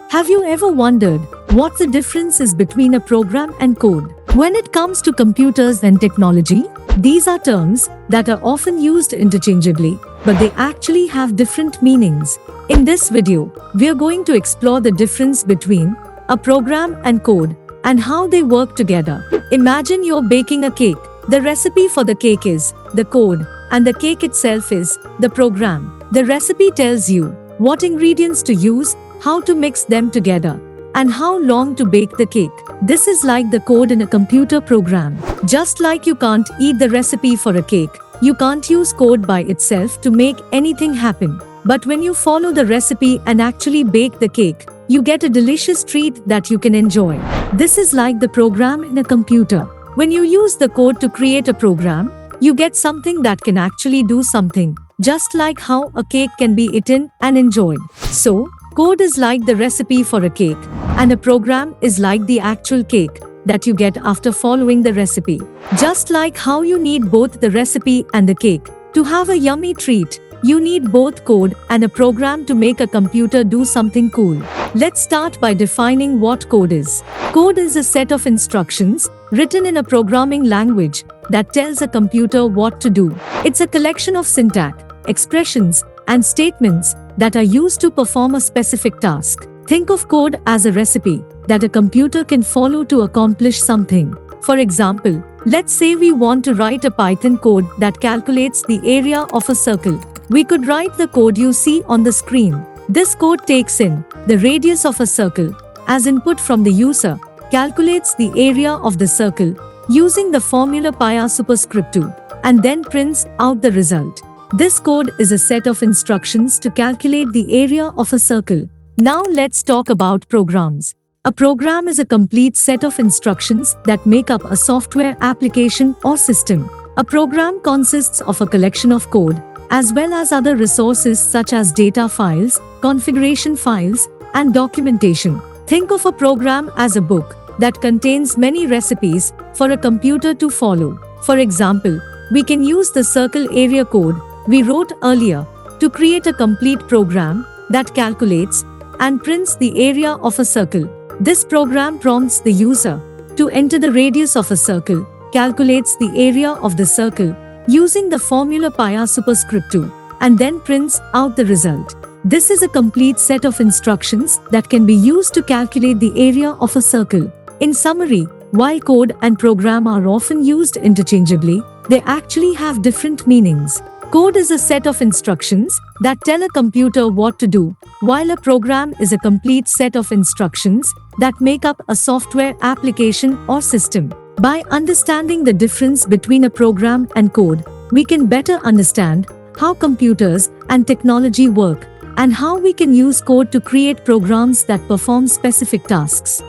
Have you ever wondered what the difference is between a program and code? When it comes to computers and technology, these are terms that are often used interchangeably, but they actually have different meanings. In this video, we are going to explore the difference between a program and code and how they work together. Imagine you're baking a cake. The recipe for the cake is the code, and the cake itself is the program. The recipe tells you what ingredients to use, how to mix them together, and how long to bake the cake. This is like the code in a computer program. Just like you can't eat the recipe for a cake, you can't use code by itself to make anything happen. But when you follow the recipe and actually bake the cake, you get a delicious treat that you can enjoy. This is like the program in a computer. When you use the code to create a program, you get something that can actually do something, just like how a cake can be eaten and enjoyed. So, code is like the recipe for a cake, and a program is like the actual cake that you get after following the recipe. Just like how you need both the recipe and the cake to have a yummy treat, you need both code and a program to make a computer do something cool. Let's start by defining what code is. Code is a set of instructions written in a programming language that tells a computer what to do. It's a collection of syntax, expressions, and statements that are used to perform a specific task. Think of code as a recipe that a computer can follow to accomplish something. For example, let's say we want to write a Python code that calculates the area of a circle. We could write the code you see on the screen. This code takes in the radius of a circle as input from the user, calculates the area of the circle using the formula pi r superscript 2, and then prints out the result. This code is a set of instructions to calculate the area of a circle. Now let's talk about programs. A program is a complete set of instructions that make up a software application or system. A program consists of a collection of code, as well as other resources such as data files, configuration files, and documentation. Think of a program as a book that contains many recipes for a computer to follow. For example, we can use the circle area code we wrote earlier to create a complete program that calculates and prints the area of a circle. This program prompts the user to enter the radius of a circle, calculates the area of the circle using the formula pi r superscript 2, and then prints out the result. This is a complete set of instructions that can be used to calculate the area of a circle. In summary, while code and program are often used interchangeably, they actually have different meanings. Code is a set of instructions that tell a computer what to do, while a program is a complete set of instructions that make up a software application or system. By understanding the difference between a program and code, we can better understand how computers and technology work and how we can use code to create programs that perform specific tasks.